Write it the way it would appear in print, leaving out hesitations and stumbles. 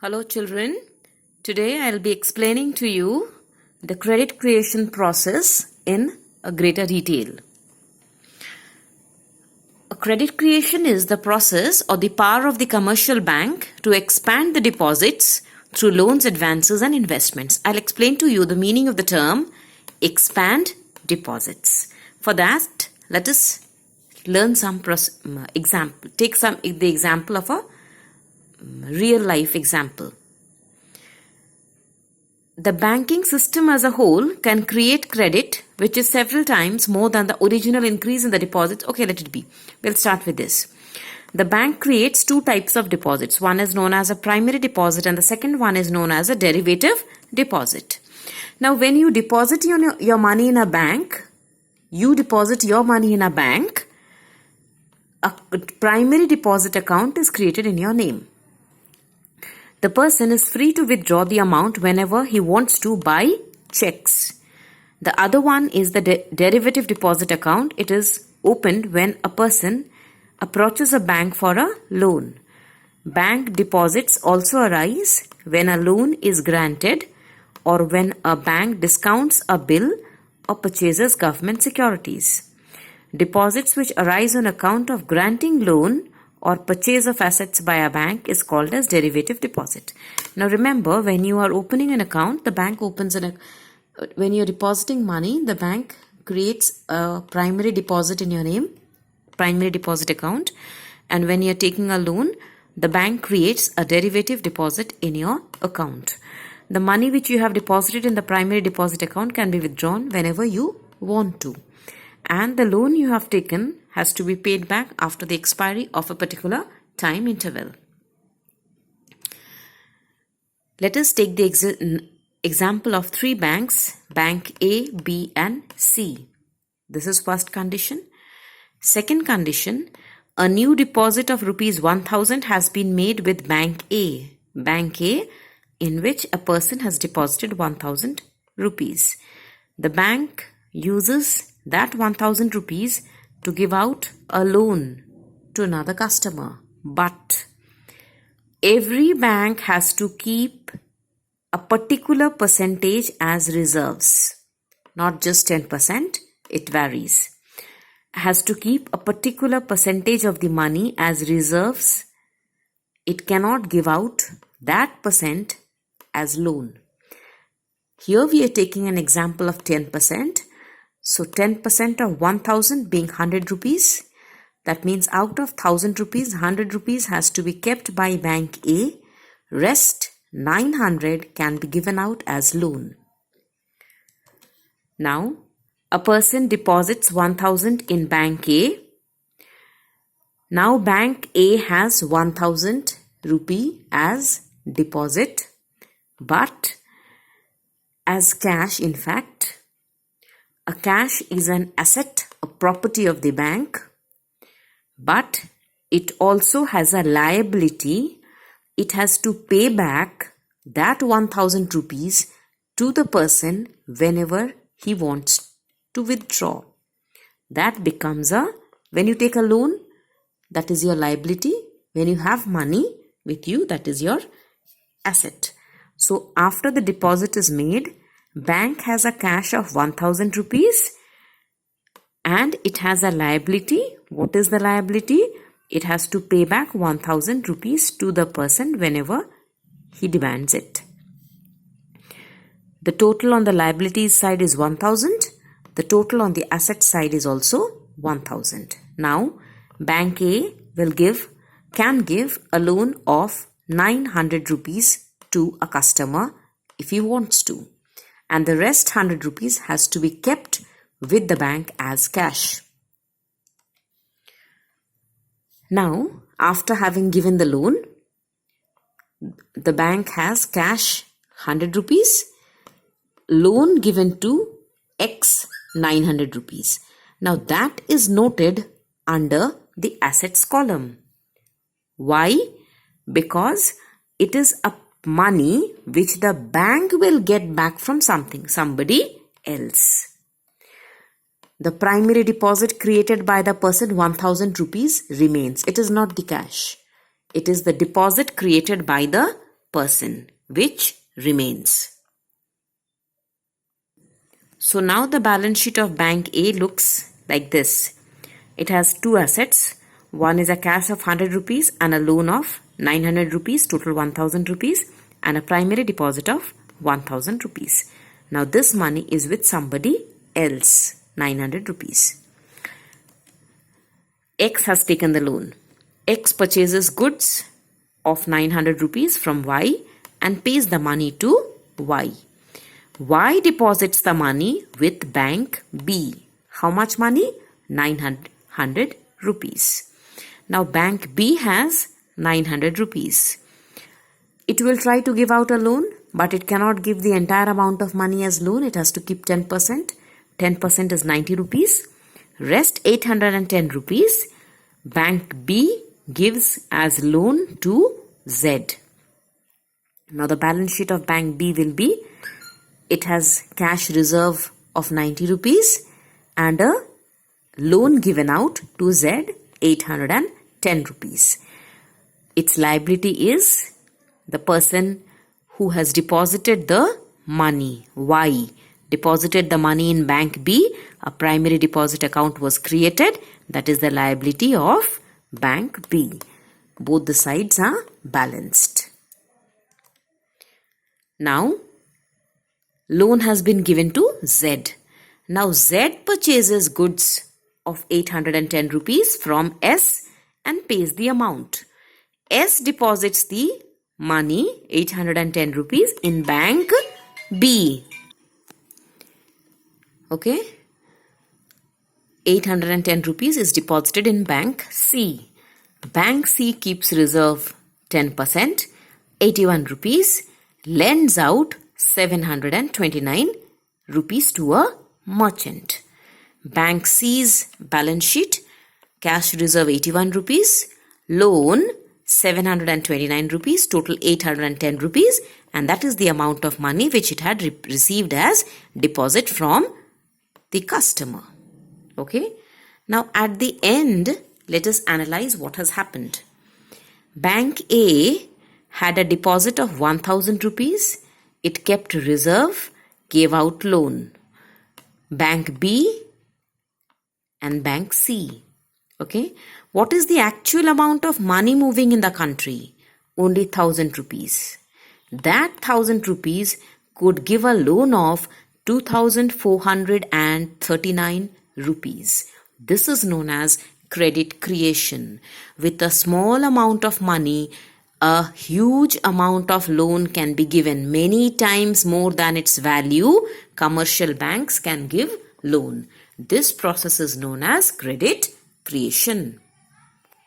Hello children, today I'll be explaining to you the credit creation process in a greater detail. A credit creation is the process or the power of the commercial bank to expand the deposits through loans, advances and investments. I'll explain to you the meaning of the term expand deposits. For that, let us learn some example. Take the example of a real life example. The banking system as a whole can create credit which is several times more than the original increase in the deposits. Okay, let it be. We'll start with this. The bank creates two types of deposits. One is known as a primary deposit and the second one is known as a derivative deposit. Now, when you deposit your money in a bank, a primary deposit account is created in your name. The person is free to withdraw the amount whenever he wants to by checks. The other one is the derivative deposit account. It is opened when a person approaches a bank for a loan. Bank deposits also arise when a loan is granted or when a bank discounts a bill or purchases government securities. Deposits which arise on account of granting loan or purchase of assets by a bank is called as derivative deposit. Now remember, when you are opening an account, the bank opens when you're depositing money, the bank creates a primary deposit in your name, primary deposit account. And when you're taking a loan, the bank creates a derivative deposit in your account. The money which you have deposited in the primary deposit account can be withdrawn whenever you want to. And the loan you have taken has to be paid back after the expiry of a particular time interval. Let us take the example of three banks, Bank A, B and C. This is first condition. Second condition, a new deposit of rupees 1000 has been made with Bank A. Bank A, in which a person has deposited 1000 rupees. The bank uses that 1000 rupees to give out a loan to another customer. But every bank has to keep a particular percentage as reserves. Not just 10%, it varies. Has to keep a particular percentage of the money as reserves. It cannot give out that percent as loan. Here we are taking an example of 10%. So 10% of 1000 being 100 rupees. That means out of 1000 rupees, 100 rupees has to be kept by Bank A. Rest 900 can be given out as loan. Now, a person deposits 1000 in Bank A. Now Bank A has 1000 rupee as deposit, but as cash in fact. A cash is an asset, a property of the bank, but it also has a liability. It has to pay back that 1000 rupees to the person whenever he wants to withdraw. That becomes when you take a loan, that is your liability. When you have money with you, that is your asset. So after the deposit is made, bank has a cash of 1000 rupees and it has a liability. What is the liability? It has to pay back 1000 rupees to the person whenever he demands it. The total on the liabilities side is 1000. The total on the asset side is also 1000. Now, Bank A can give a loan of 900 rupees to a customer if he wants to. And the rest 100 rupees has to be kept with the bank as cash. Now, after having given the loan, the bank has cash 100 rupees, loan given to X 900 rupees. Now that is noted under the assets column. Why? Because it is a money which the bank will get back from somebody else. The primary deposit created by the person 1000 rupees remains. It is not the cash. It is the deposit created by the person, which remains. So now the balance sheet of Bank A looks like this. It has two assets. One is a cash of 100 rupees and a loan of 900 rupees, total 1000 rupees, and a primary deposit of 1000 rupees. Now this money is with somebody else, 900 rupees. X has taken the loan. X purchases goods of 900 rupees from Y and pays the money to Y. Y deposits the money with Bank B. How much money? 900 rupees. Now Bank B has 900 rupees. It will try to give out a loan, but it cannot give the entire amount of money as loan. It has to keep 10%. 10% is 90 rupees. Rest 810 rupees. Bank B gives as loan to Z. Now the balance sheet of Bank B will be, it has cash reserve of 90 rupees and a loan given out to Z, 810 rupees. Its liability is the person who has deposited the money, Y, deposited the money in Bank B. A primary deposit account was created. That is the liability of Bank B. Both the sides are balanced. Now, loan has been given to Z. Now, Z purchases goods of 810 rupees from S and pays the amount. S deposits the money, 810 rupees, in Bank B. Okay? 810 rupees is deposited in Bank C. Bank C keeps reserve 10%, 81 rupees, lends out 729 rupees to a merchant. Bank C's balance sheet, cash reserve 81 rupees, loan 729 rupees, total 810 rupees, and that is the amount of money which it had received as deposit from the customer. Okay. Now at the end, let us analyze what has happened. Bank A had a deposit of 1000 rupees. It kept reserve, gave out loan. Bank B and Bank C. Okay. What is the actual amount of money moving in the country? Only 1000 rupees. That 1000 rupees could give a loan of 2439 rupees. This is known as credit creation. With a small amount of money, a huge amount of loan can be given. Many times more than its value, commercial banks can give loan. This process is known as credit creation.